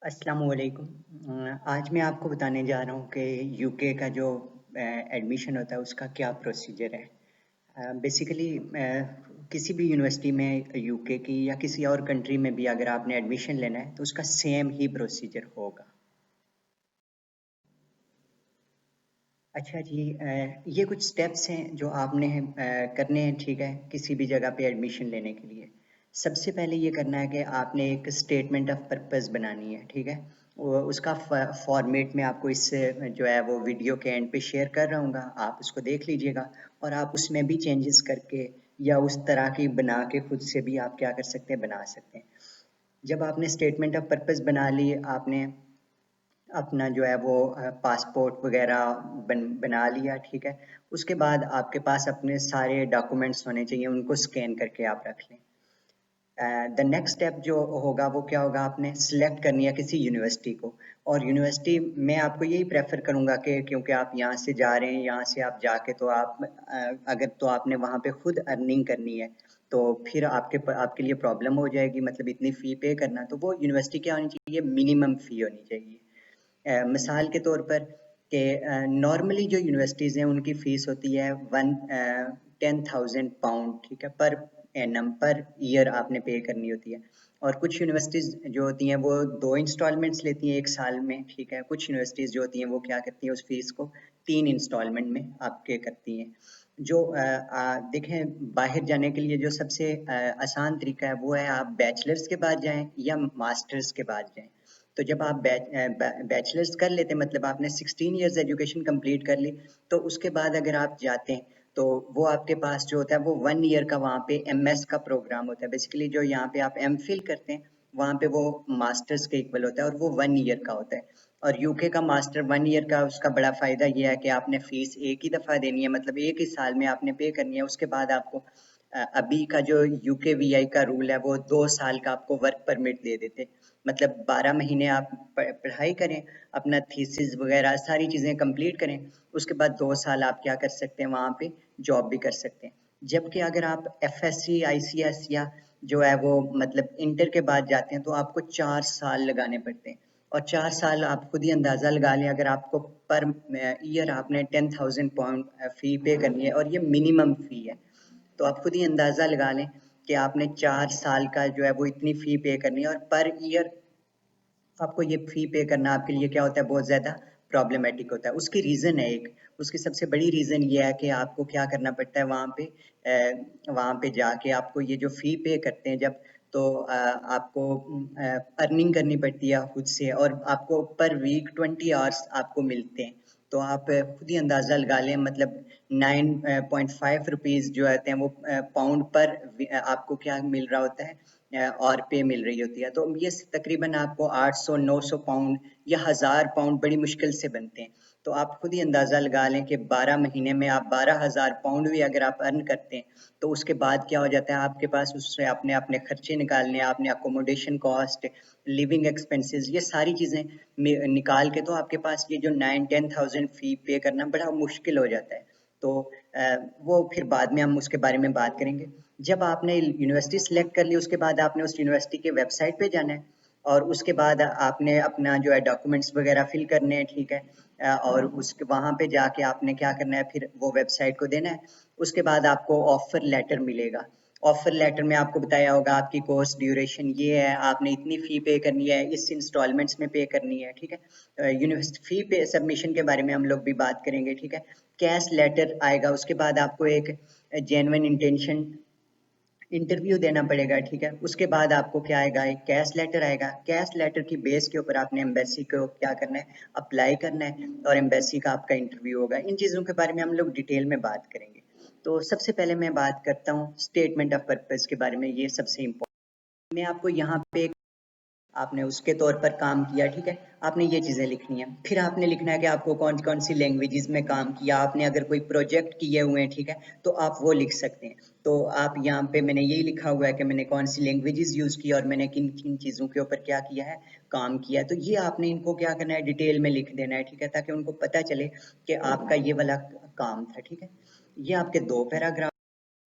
अस्सलाम वालेकुम। आज मैं आपको बताने जा रहा हूँ कि यूके का जो एडमिशन होता है उसका क्या प्रोसीजर है। बेसिकली किसी भी यूनिवर्सिटी में यूके की या किसी और कंट्री में भी अगर आपने एडमिशन लेना है तो उसका सेम ही प्रोसीजर होगा। अच्छा जी, ये कुछ स्टेप्स हैं जो आपने करने हैं, ठीक है, किसी भी जगह पे एडमिशन लेने के लिए। सबसे पहले ये करना है कि आपने एक स्टेटमेंट ऑफ पर्पस बनानी है, ठीक है। उसका फॉर्मेट में आपको इस जो है वो वीडियो के एंड पे शेयर कर रहा हूँ, आप उसको देख लीजिएगा और आप उसमें भी चेंजेस करके या उस तरह की बना के खुद से भी आप क्या कर सकते हैं, बना सकते हैं। जब आपने स्टेटमेंट ऑफ पर्पस बना ली, आपने अपना जो है वो पासपोर्ट वगैरह बना लिया, ठीक है। उसके बाद आपके पास अपने सारे डॉक्यूमेंट्स होने चाहिए, उनको स्कैन करके आप रख लें। द नेक्स्ट स्टेप जो होगा वो क्या होगा, आपने सिलेक्ट करनी है किसी यूनिवर्सिटी को। और यूनिवर्सिटी मैं आपको यही प्रेफर करूंगा कि क्योंकि आप यहाँ से जा रहे हैं, यहाँ से आप जाके तो आप अगर तो आपने वहाँ पे खुद अर्निंग करनी है तो फिर आपके लिए प्रॉब्लम हो जाएगी, मतलब इतनी फ़ी पे करना। तो वो यूनिवर्सिटी क्या होनी चाहिए, मिनिमम फ़ी होनी चाहिए। मिसाल के तौर पर कि नॉर्मली जो यूनिवर्सिटीज़ हैं उनकी फ़ीस होती है 10,000 पाउंड, ठीक है, पर एनम पर ईयर आपने पे करनी होती है। और कुछ यूनिवर्सिटीज़ जो होती हैं वो 2 इंस्टॉलमेंट्स लेती हैं एक साल में, ठीक है। कुछ यूनिवर्सिटीज़ जो होती हैं वो क्या करती हैं, उस फीस को 3 इंस्टॉलमेंट में आप पे करती हैं। जो देखें, बाहर जाने के लिए जो सबसे आसान तरीका है वो है आप बैचलर्स के बाद जाएं या मास्टर्स के बाद जाएं। तो जब आप बैचलर्स कर लेते हैं, मतलब आपने 16 इयर्स एजुकेशन कंप्लीट कर ली, तो उसके बाद अगर आप जाते हैं तो वो आपके पास जो होता है वो 1 ईयर का वहाँ पे एमएस का प्रोग्राम होता है। बेसिकली जो यहाँ पे आप एमफिल करते हैं वहाँ पे वो मास्टर्स के इक्वल होता है और वो 1 ईयर का होता है। और यूके का मास्टर 1 ईयर का, उसका बड़ा फायदा ये है कि आपने फीस एक ही दफा देनी है, मतलब एक ही साल में आपने पे करनी है। उसके बाद आपको अभी का जो यूके वीआई का रूल है वो 2 साल का आपको वर्क परमिट दे देते, मतलब 12 महीने आप पढ़ाई करें, अपना थीसिस वगैरह सारी चीज़ें कंप्लीट करें, उसके बाद 2 साल आप क्या कर सकते हैं, वहाँ पे जॉब भी कर सकते हैं। जबकि अगर आप एफएससी आईसीएस या जो है वो मतलब इंटर के बाद जाते हैं तो आपको 4 साल लगाने पड़ते हैं। और 4 साल आप खुद ही अंदाज़ा लगा लें, अगर आपको पर ईयर आपने 10,000 पाउंड फ़ी पे करनी है और ये मिनिमम फ़ी है, तो आप खुद ही अंदाज़ा लगा लें कि आपने 4 साल का जो है वो इतनी फ़ी पे करनी है। और पर ईयर आपको ये फ़ी पे करना आपके लिए क्या होता है, बहुत ज़्यादा प्रॉब्लमेटिक होता है। उसकी रीज़न है एक, उसकी सबसे बड़ी रीज़न ये है कि आपको क्या करना पड़ता है वहाँ पे जाके आपको ये जो फ़ी पे करते हैं जब, तो आपको अर्निंग करनी पड़ती है खुद से और आपको पर वीक 20 आवर्स आपको मिलते हैं। तो आप खुद ही अंदाज़ा लगा लें, मतलब 9.5 रुपीज़ जो आते हैं वो पाउंड पर आपको क्या मिल रहा होता है, और पे मिल रही होती है। तो ये तकरीबन आपको 800-900 पाउंड या 1000 पाउंड बड़ी मुश्किल से बनते हैं। तो आप खुद ही अंदाज़ा लगा लें कि 12 महीने में आप 12,000 पाउंड भी अगर आप अर्न करते हैं तो उसके बाद क्या हो जाता है, आपके पास उससे आपने अपने खर्चे निकालने, आपने अकोमोडेशन कॉस्ट, लिविंग एक्सपेंसेस, ये सारी चीज़ें निकाल के तो आपके पास ये जो 9-10,000 फी पे करना बड़ा मुश्किल हो जाता है। तो वो फिर बाद में हम उसके बारे में बात करेंगे। जब आपने यूनिवर्सिटी सेलेक्ट कर ली उसके बाद आपने उस यूनिवर्सिटी के वेबसाइट पे जाना है और उसके बाद आपने अपना जो है डॉक्यूमेंट्स वगैरह फिल करने हैं, ठीक है। और उसके वहाँ पे जाके आपने क्या करना है, फिर वो वेबसाइट को देना है। उसके बाद आपको ऑफर लेटर मिलेगा। ऑफर लेटर में आपको बताया होगा आपकी कोर्स ड्यूरेशन ये है, आपने इतनी फ़ी पे करनी है, इस इंस्टॉलमेंट्स में पे करनी है, ठीक है। यूनिवर्सिटी फ़ी पे सबमिशन के बारे में हम लोग भी बात करेंगे, ठीक है। कैश लेटर आएगा, उसके बाद आपको एक जेन्युइन इंटेंशन इंटरव्यू देना पड़ेगा, ठीक है। उसके बाद आपको क्या आएगा, एक कैश लेटर आएगा। कैश लेटर की बेस के ऊपर आपने एम्बेसी को क्या करना है, अप्लाई करना है और एम्बेसी का आपका इंटरव्यू होगा। इन चीज़ों के बारे में हम लोग डिटेल में बात करेंगे। तो सबसे पहले मैं बात करता हूँ स्टेटमेंट ऑफ पर्पस के बारे में, ये सबसे इम्पोर्टेंट। मैं आपको यहाँ पे आपने उसके तौर पर काम किया, ठीक है। आपने ये चीज़ें लिखनी है, फिर आपने लिखना है कि आपको कौन कौन सी लैंग्वेजेस में काम किया आपने, अगर कोई प्रोजेक्ट किए हुए हैं, ठीक है, तो आप वो लिख सकते हैं। तो आप यहाँ पे मैंने यही लिखा हुआ है कि मैंने कौन सी लैंग्वेजेस यूज़ की और मैंने किन किन चीज़ों के ऊपर क्या किया है, काम किया है। तो ये आपने इनको क्या करना है, डिटेल में लिख देना है, ठीक है, ताकि उनको पता चले कि आपका ये वाला काम था, ठीक है। ये आपके 2 पैराग्राफ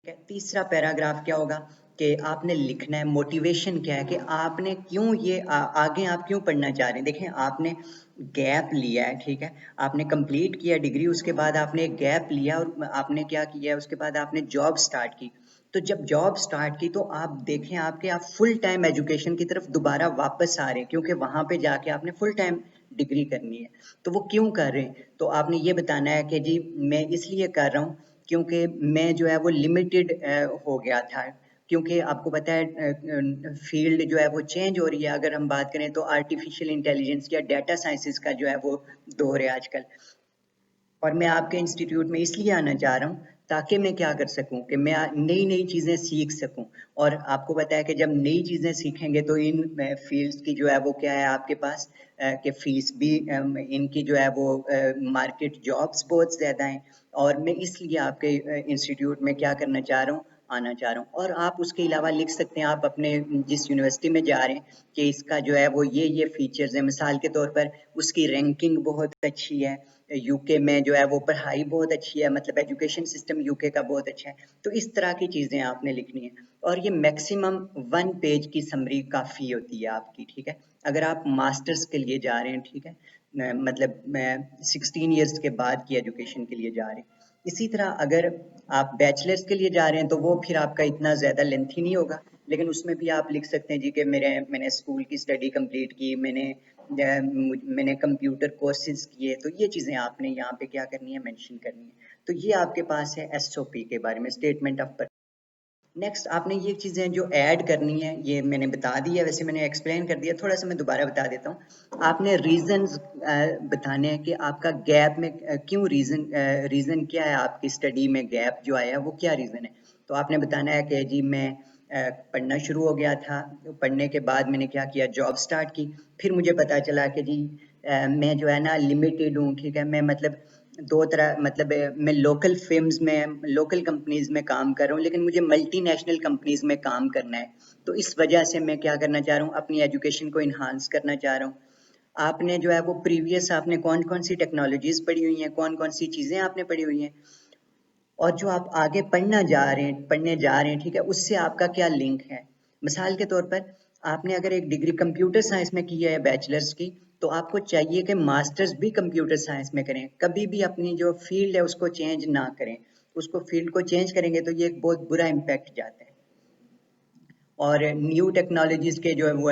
है। तीसरा पैराग्राफ क्या होगा, कि आपने लिखना है, मोटिवेशन क्या है कि आपने क्यों ये आगे आप क्यों पढ़ना चाह रहे हैं। देखें, आपने गैप लिया है, ठीक है, आपने कंप्लीट किया डिग्री, उसके बाद आपने एक गैप लिया और आपने क्या किया, उसके बाद आपने जॉब स्टार्ट की। तो जब जॉब स्टार्ट की तो आप देखें आपके आप फुल टाइम एजुकेशन की तरफ दोबारा वापस आ रहे हैं, क्योंकि वहां पे जाके आपने फुल टाइम डिग्री करनी है। तो वो क्यों कर रहे हैं, तो आपने ये बताना है कि जी मैं इसलिए कर रहा हूँ क्योंकि मैं जो है वो लिमिटेड हो गया था, क्योंकि आपको पता है फील्ड जो है वो चेंज हो रही है। अगर हम बात करें तो आर्टिफिशियल इंटेलिजेंस या डेटा साइंसेस का जो है वो दौर है आजकल, और मैं आपके इंस्टीट्यूट में इसलिए आना चाह रहा हूँ ताकि मैं क्या कर सकूं कि मैं नई नई चीज़ें सीख सकूं। और आपको पता है कि जब नई चीज़ें सीखेंगे तो इन फील्ड्स की जो है वो क्या है आपके पास कि फीस भी इनकी जो है वो मार्केट जॉब्स बहुत ज़्यादा हैं। और मैं इसलिए आपके इंस्टीट्यूट में क्या करना चाह रहा हूँ, आना चाह रहा हूँ। और आप उसके अलावा लिख सकते हैं आप अपने जिस यूनिवर्सिटी में जा रहे हैं कि इसका जो है वो ये फीचर्स है। मिसाल के तौर पर उसकी रैंकिंग बहुत अच्छी है, यूके में जो है वो पढ़ाई बहुत अच्छी है, मतलब एजुकेशन सिस्टम यूके का बहुत अच्छा है। तो इस तरह की चीज़ें आपने लिखनी है, और ये मैक्सिमम 1 पेज की समरी काफ़ी होती है आपकी, ठीक है। अगर आप मास्टर्स के लिए जा रहे हैं, ठीक है, मतलब मैं 16 ईयर्स के बाद की एजुकेशन के लिए जा रहे हैं। इसी तरह अगर आप बैचलर्स के लिए जा रहे हैं तो वो फिर आपका इतना ज़्यादा लेंथी नहीं होगा, लेकिन उसमें भी आप लिख सकते हैं जी कि मैंने स्कूल की स्टडी कंप्लीट की, मैंने कंप्यूटर कोर्सेज किए। तो ये चीज़ें आपने यहाँ पे क्या करनी है, मेंशन करनी है। तो ये आपके पास है एसओपी के बारे में, स्टेटमेंट ऑफ। नेक्स्ट आपने ये चीज़ें जो ऐड करनी है ये मैंने बता दी है, वैसे मैंने एक्सप्लेन कर दिया, थोड़ा सा मैं दोबारा बता देता हूँ। आपने रीजंस बताने हैं कि आपका गैप में क्यों रीज़न क्या है, आपकी स्टडी में गैप जो आया वो क्या रीज़न है। तो आपने बताना है कि जी मैं पढ़ना शुरू हो गया था, पढ़ने के बाद मैंने क्या किया, जॉब स्टार्ट की। फिर मुझे पता चला कि जी मैं जो है ना लिमिटेड हूँ, ठीक है, मैं मतलब दो तरह, मतलब मैं लोकल फिल्म्स में, लोकल कंपनीज में काम कर रहा हूँ, लेकिन मुझे मल्टीनेशनल कंपनीज में काम करना है। तो इस वजह से मैं क्या करना चाह रहा हूँ, अपनी एजुकेशन को इन्हांस करना चाह रहा हूँ। आपने जो है वो प्रीवियस आपने कौन कौन सी टेक्नोलॉजीज पढ़ी हुई हैं, कौन कौन सी चीज़ें आपने पढ़ी हुई हैं, और जो आप आगे पढ़ने जा रहे हैं, ठीक है, उससे आपका क्या लिंक है। मिसाल के तौर पर आपने अगर एक डिग्री कंप्यूटर साइंस में की है बैचलर्स की, तो आपको चाहिए कि मास्टर्स भी कंप्यूटर साइंस में करें। कभी भी अपनी जो फील्ड है उसको चेंज ना करें, उसको फील्ड को चेंज करेंगे तो ये एक बहुत बुरा इम्पैक्ट जाता है। और न्यू टेक्नोलॉजीज के जो है वो